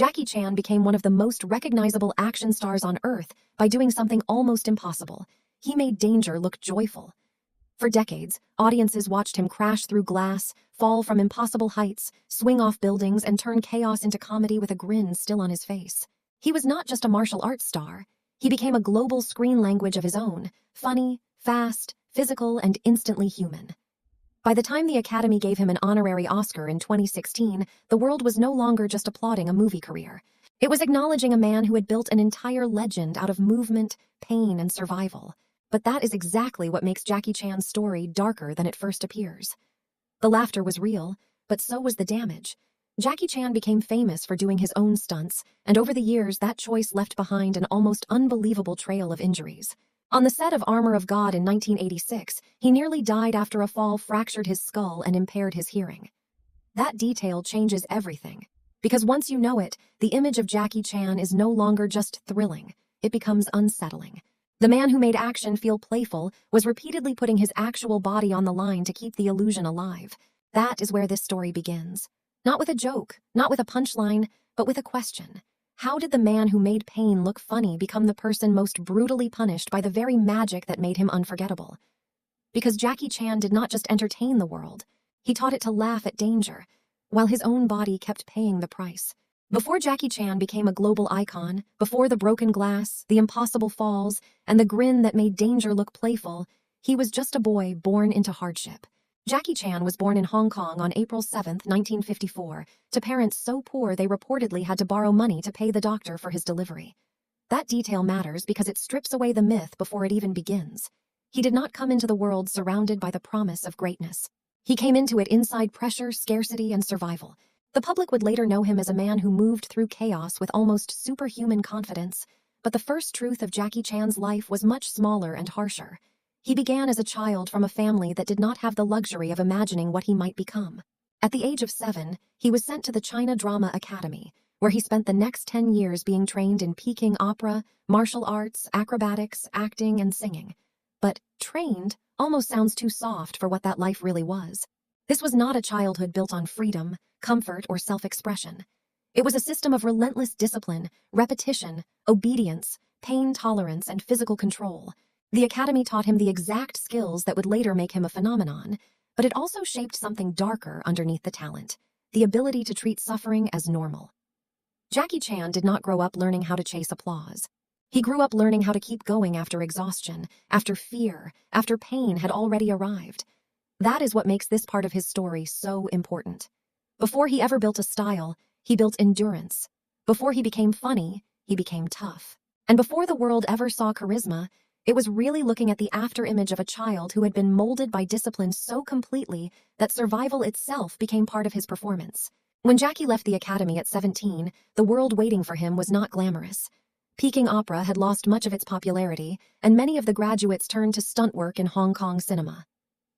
Jackie Chan became one of the most recognizable action stars on Earth by doing something almost impossible. He made danger look joyful. For decades, audiences watched him crash through glass, fall from impossible heights, swing off buildings, and turn chaos into comedy with a grin still on his face. He was not just a martial arts star. He became a global screen language of his own, funny, fast, physical, and instantly human. By the time the Academy gave him an honorary Oscar in 2016, the world was no longer just applauding a movie career. It was acknowledging a man who had built an entire legend out of movement, pain, and survival. But that is exactly what makes Jackie Chan's story darker than it first appears. The laughter was real, but so was the damage. Jackie Chan became famous for doing his own stunts, and over the years that choice left behind an almost unbelievable trail of injuries. On the set of Armour of God in 1986, he nearly died after a fall fractured his skull and impaired his hearing. That detail changes everything. Because once you know it, the image of Jackie Chan is no longer just thrilling, it becomes unsettling. The man who made action feel playful was repeatedly putting his actual body on the line to keep the illusion alive. That is where this story begins. Not with a joke, not with a punchline, but with a question. How did the man who made pain look funny become the person most brutally punished by the very magic that made him unforgettable? Because Jackie Chan did not just entertain the world, he taught it to laugh at danger, while his own body kept paying the price. Before Jackie Chan became a global icon, before the broken glass, the impossible falls, and the grin that made danger look playful, he was just a boy born into hardship. Jackie Chan was born in Hong Kong on April 7, 1954, to parents so poor they reportedly had to borrow money to pay the doctor for his delivery. That detail matters because it strips away the myth before it even begins. He did not come into the world surrounded by the promise of greatness. He came into it inside pressure, scarcity, and survival. The public would later know him as a man who moved through chaos with almost superhuman confidence, but the first truth of Jackie Chan's life was much smaller and harsher. He began as a child from a family that did not have the luxury of imagining what he might become. At the age of 7, he was sent to the China Drama Academy, where he spent the next 10 years being trained in Peking opera, martial arts, acrobatics, acting, and singing. But trained almost sounds too soft for what that life really was. This was not a childhood built on freedom, comfort, or self-expression. It was a system of relentless discipline, repetition, obedience, pain tolerance, and physical control. The Academy taught him the exact skills that would later make him a phenomenon, but it also shaped something darker underneath the talent, the ability to treat suffering as normal. Jackie Chan did not grow up learning how to chase applause. He grew up learning how to keep going after exhaustion, after fear, after pain had already arrived. That is what makes this part of his story so important. Before he ever built a style, he built endurance. Before he became funny, he became tough. And before the world ever saw charisma, it was really looking at the after-image of a child who had been molded by discipline so completely that survival itself became part of his performance. When Jackie left the Academy at 17, the world waiting for him was not glamorous. Peking opera had lost much of its popularity, and many of the graduates turned to stunt work in Hong Kong cinema.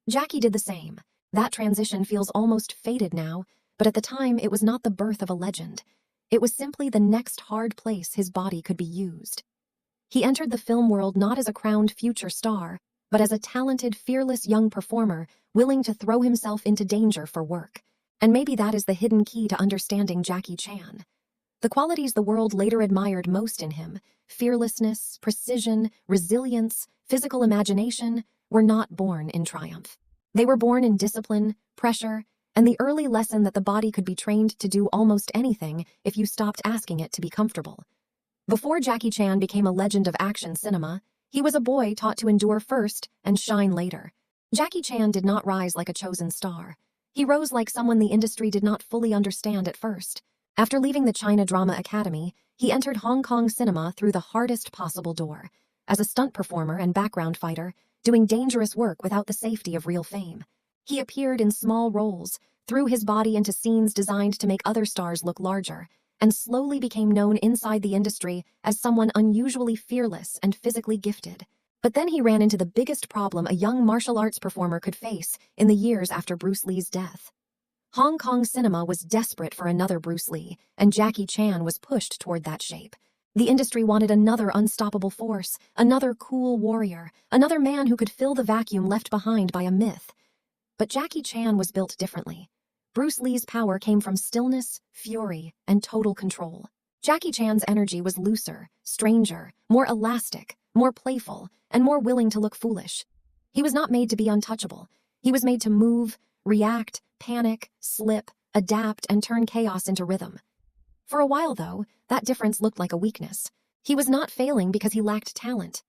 Jackie did the same. That transition feels almost faded now, but at the time it was not the birth of a legend. It was simply the next hard place his body could be used. He entered the film world not as a crowned future star, but as a talented, fearless young performer willing to throw himself into danger for work. And maybe that is the hidden key to understanding Jackie Chan. The qualities the world later admired most in him, fearlessness, precision, resilience, physical imagination, were not born in triumph. They were born in discipline, pressure, and the early lesson that the body could be trained to do almost anything if you stopped asking it to be comfortable. Before Jackie Chan became a legend of action cinema, he was a boy taught to endure first and shine later. Jackie Chan did not rise like a chosen star. He rose like someone the industry did not fully understand at first. After leaving the China Drama Academy, he entered Hong Kong cinema through the hardest possible door, as a stunt performer and background fighter, doing dangerous work without the safety of real fame. He appeared in small roles, threw his body into scenes designed to make other stars look larger, and slowly became known inside the industry as someone unusually fearless and physically gifted. But then he ran into the biggest problem a young martial arts performer could face in the years after Bruce Lee's death. Hong Kong cinema was desperate for another Bruce Lee, and Jackie Chan was pushed toward that shape. The industry wanted another unstoppable force, another cool warrior, another man who could fill the vacuum left behind by a myth. But Jackie Chan was built differently. Bruce Lee's power came from stillness, fury, and total control. Jackie Chan's energy was looser, stranger, more elastic, more playful, and more willing to look foolish. He was not made to be untouchable. He was made to move, react, panic, slip, adapt, and turn chaos into rhythm. For a while, though, that difference looked like a weakness. He was not failing because he lacked talent.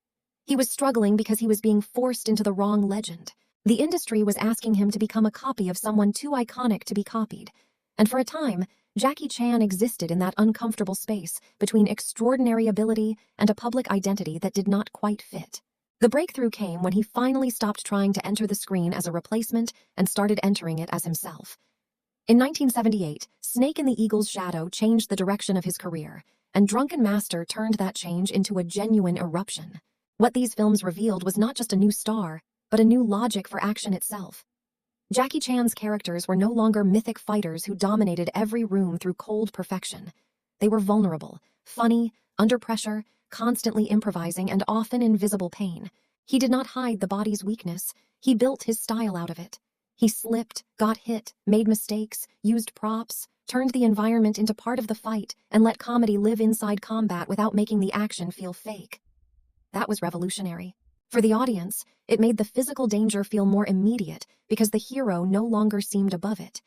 He was struggling because he was being forced into the wrong legend. The industry was asking him to become a copy of someone too iconic to be copied. And for a time, Jackie Chan existed in that uncomfortable space between extraordinary ability and a public identity that did not quite fit. The breakthrough came when he finally stopped trying to enter the screen as a replacement and started entering it as himself. In 1978, Snake in the Eagle's Shadow changed the direction of his career, and Drunken Master turned that change into a genuine eruption. What these films revealed was not just a new star, but a new logic for action itself. Jackie Chan's characters were no longer mythic fighters who dominated every room through cold perfection. They were vulnerable, funny, under pressure, constantly improvising, and often in visible pain. He did not hide the body's weakness. He built his style out of it. He slipped, got hit, made mistakes, used props, turned the environment into part of the fight, and let comedy live inside combat without making the action feel fake. That was revolutionary. For the audience, it made the physical danger feel more immediate because the hero no longer seemed above it.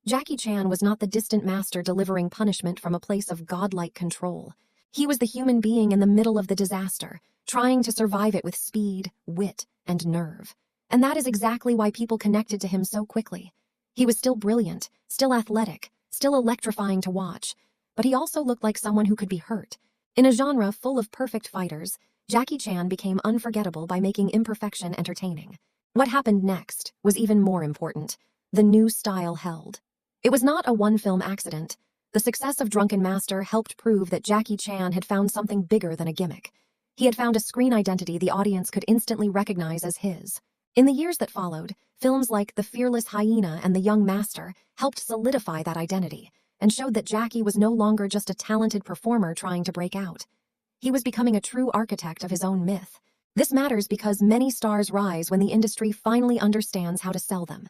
Jackie Chan was not the distant master delivering punishment from a place of godlike control. He was the human being in the middle of the disaster, trying to survive it with speed, wit, and nerve. And that is exactly why people connected to him so quickly. He was still brilliant, still athletic, still electrifying to watch, but he also looked like someone who could be hurt. In a genre full of perfect fighters, Jackie Chan became unforgettable by making imperfection entertaining. What happened next was even more important. The new style held. It was not a one-film accident. The success of Drunken Master helped prove that Jackie Chan had found something bigger than a gimmick. He had found a screen identity the audience could instantly recognize as his. In the years that followed, films like The Fearless Hyena and The Young Master helped solidify that identity and showed that Jackie was no longer just a talented performer trying to break out. He was becoming a true architect of his own myth. This matters because many stars rise when the industry finally understands how to sell them.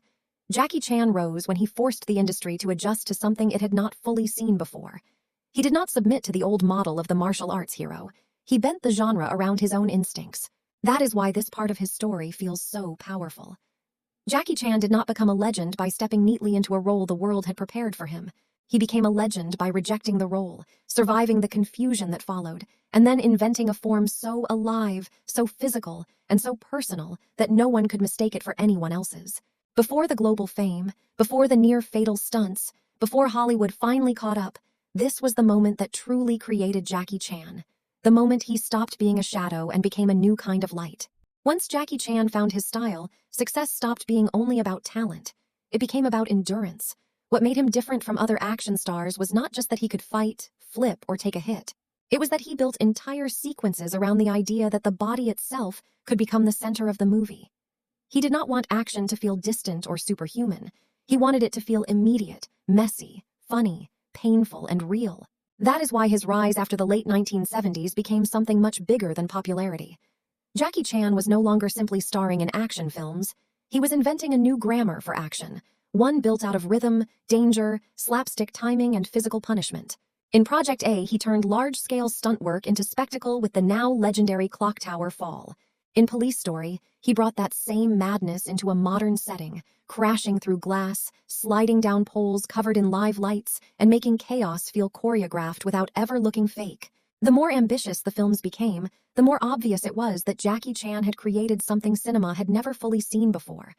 Jackie Chan rose when he forced the industry to adjust to something it had not fully seen before. He did not submit to the old model of the martial arts hero. He bent the genre around his own instincts. That is why this part of his story feels so powerful. Jackie Chan did not become a legend by stepping neatly into a role the world had prepared for him. He became a legend by rejecting the role, surviving the confusion that followed, and then inventing a form so alive, so physical, and so personal that no one could mistake it for anyone else's. Before the global fame, before the near-fatal stunts, before Hollywood finally caught up, this was the moment that truly created Jackie Chan. The moment he stopped being a shadow and became a new kind of light. Once Jackie Chan found his style, success stopped being only about talent. It became about endurance. What made him different from other action stars was not just that he could fight, flip, or take a hit. It was that he built entire sequences around the idea that the body itself could become the center of the movie. He did not want action to feel distant or superhuman. He wanted it to feel immediate, messy, funny, painful, and real. That is why his rise after the late 1970s became something much bigger than popularity. Jackie Chan was no longer simply starring in action films. He was inventing a new grammar for action, one built out of rhythm, danger, slapstick timing, and physical punishment. In Project A, he turned large-scale stunt work into spectacle with the now legendary clock tower fall. In Police Story, he brought that same madness into a modern setting, crashing through glass, sliding down poles covered in live lights, and making chaos feel choreographed without ever looking fake. The more ambitious the films became, the more obvious it was that Jackie Chan had created something cinema had never fully seen before.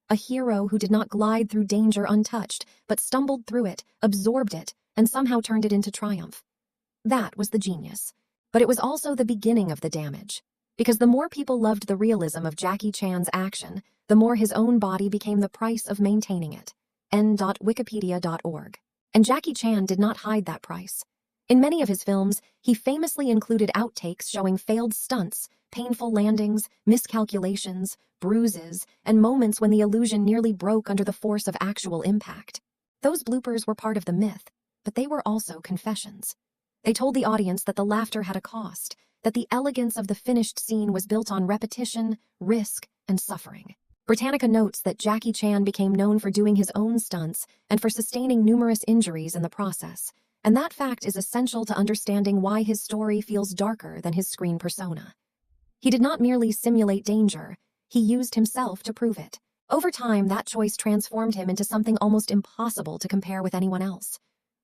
A hero who did not glide through danger untouched, but stumbled through it, absorbed it, and somehow turned it into triumph. That was the genius. But it was also the beginning of the damage. Because the more people loved the realism of Jackie Chan's action, the more his own body became the price of maintaining it. n.wikipedia.org. And Jackie Chan did not hide that price. In many of his films, he famously included outtakes showing failed stunts, painful landings, miscalculations, bruises, and moments when the illusion nearly broke under the force of actual impact. Those bloopers were part of the myth, but they were also confessions. They told the audience that the laughter had a cost, that the elegance of the finished scene was built on repetition, risk, and suffering. Britannica notes that Jackie Chan became known for doing his own stunts and for sustaining numerous injuries in the process, And that fact is essential to understanding why his story feels darker than his screen persona. He did not merely simulate danger, he used himself to prove it. Over time, that choice transformed him into something almost impossible to compare with anyone else.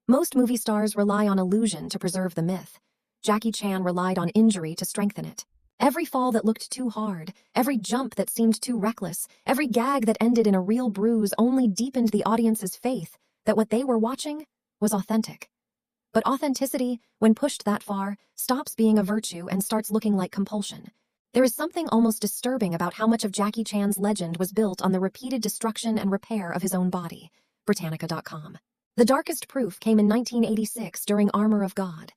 Most movie stars rely on illusion to preserve the myth. Jackie Chan relied on injury to strengthen it. Every fall that looked too hard, every jump that seemed too reckless, every gag that ended in a real bruise only deepened the audience's faith that what they were watching was authentic. But authenticity, when pushed that far, stops being a virtue and starts looking like compulsion. There is something almost disturbing about how much of Jackie Chan's legend was built on the repeated destruction and repair of his own body. Britannica.com. The darkest proof came in 1986 during Armour of God.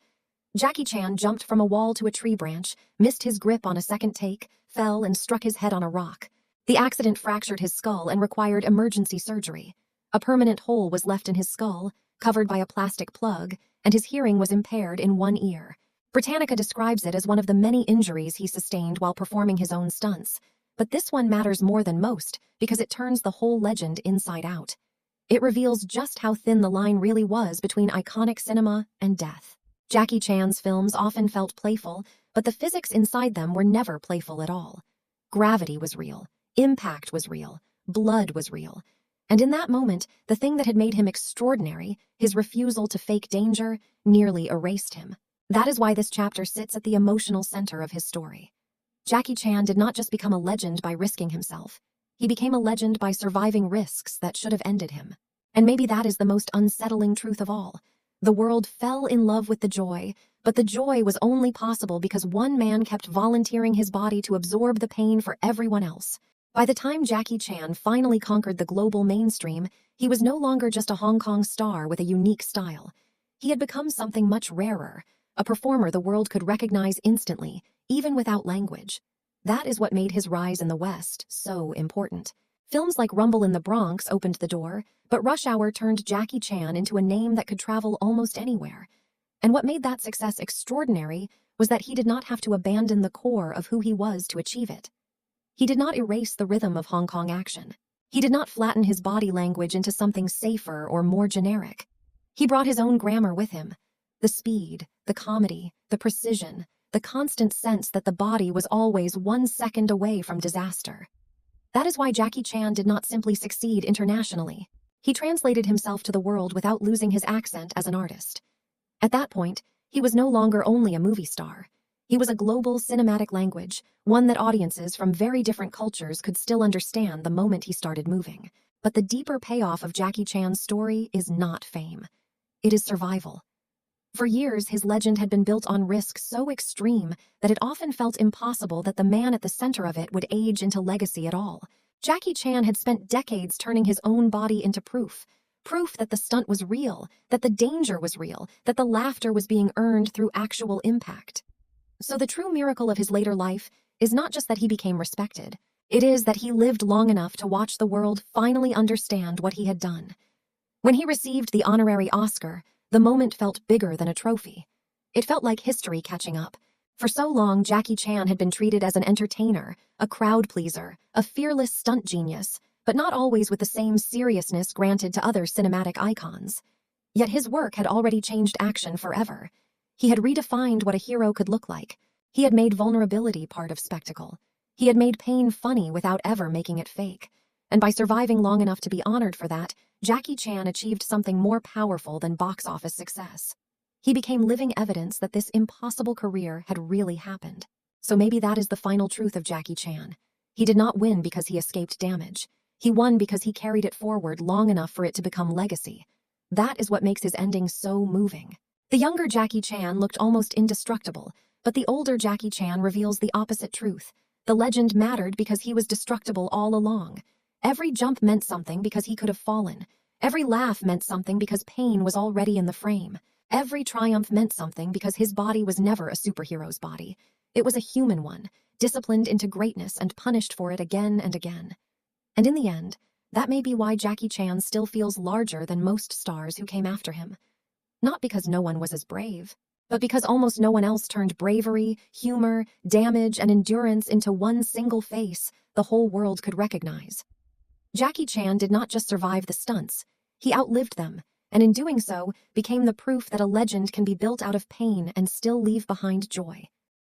Jackie Chan jumped from a wall to a tree branch, missed his grip on a second take, fell and struck his head on a rock. The accident fractured his skull and required emergency surgery. A permanent hole was left in his skull, covered by a plastic plug, and his hearing was impaired in one ear. Britannica describes it as one of the many injuries he sustained while performing his own stunts. But this one matters more than most because it turns the whole legend inside out. It reveals just how thin the line really was between iconic cinema and death. Jackie Chan's films often felt playful, but the physics inside them were never playful at all. Gravity was real, impact was real, blood was real. And in that moment, the thing that had made him extraordinary, his refusal to fake danger, nearly erased him. That is why this chapter sits at the emotional center of his story. Jackie Chan did not just become a legend by risking himself. He became a legend by surviving risks that should have ended him. And maybe that is the most unsettling truth of all. The world fell in love with the joy, but the joy was only possible because one man kept volunteering his body to absorb the pain for everyone else. By the time Jackie Chan finally conquered the global mainstream, he was no longer just a Hong Kong star with a unique style. He had become something much rarer. A performer the world could recognize instantly, even without language. That is what made his rise in the West so important. Films like Rumble in the Bronx opened the door, but Rush Hour turned Jackie Chan into a name that could travel almost anywhere. And what made that success extraordinary was that he did not have to abandon the core of who he was to achieve it. He did not erase the rhythm of Hong Kong action. He did not flatten his body language into something safer or more generic. He brought his own grammar with him. The speed, the comedy, the precision, the constant sense that the body was always 1 second away from disaster. That is why Jackie Chan did not simply succeed internationally. He translated himself to the world without losing his accent as an artist. At that point, he was no longer only a movie star. He was a global cinematic language, one that audiences from very different cultures could still understand the moment he started moving. But the deeper payoff of Jackie Chan's story is not fame. It is survival. For years, his legend had been built on risk so extreme that it often felt impossible that the man at the center of it would age into legacy at all. Jackie Chan had spent decades turning his own body into proof that the stunt was real, that the danger was real, that the laughter was being earned through actual impact. So the true miracle of his later life is not just that he became respected, it is that he lived long enough to watch the world finally understand what he had done. When he received the honorary Oscar, the moment felt bigger than a trophy. It felt like history catching up. For so long, Jackie Chan had been treated as an entertainer, a crowd pleaser, a fearless stunt genius, but not always with the same seriousness granted to other cinematic icons. Yet his work had already changed action forever. He had redefined what a hero could look like. He had made vulnerability part of spectacle. He had made pain funny without ever making it fake. And by surviving long enough to be honored for that, Jackie Chan achieved something more powerful than box office success. He became living evidence that this impossible career had really happened. So maybe that is the final truth of Jackie Chan. He did not win because he escaped damage. He won because he carried it forward long enough for it to become legacy. That is what makes his ending so moving. The younger Jackie Chan looked almost indestructible, but the older Jackie Chan reveals the opposite truth. The legend mattered because he was destructible all along. Every jump meant something because he could have fallen. Every laugh meant something because pain was already in the frame. Every triumph meant something because his body was never a superhero's body. It was a human one, disciplined into greatness and punished for it again and again. And in the end, that may be why Jackie Chan still feels larger than most stars who came after him. Not because no one was as brave, but because almost no one else turned bravery, humor, damage, and endurance into one single face the whole world could recognize. Jackie Chan did not just survive the stunts, he outlived them. and in doing so became the proof that a legend can be built out of pain and still leave behind joy.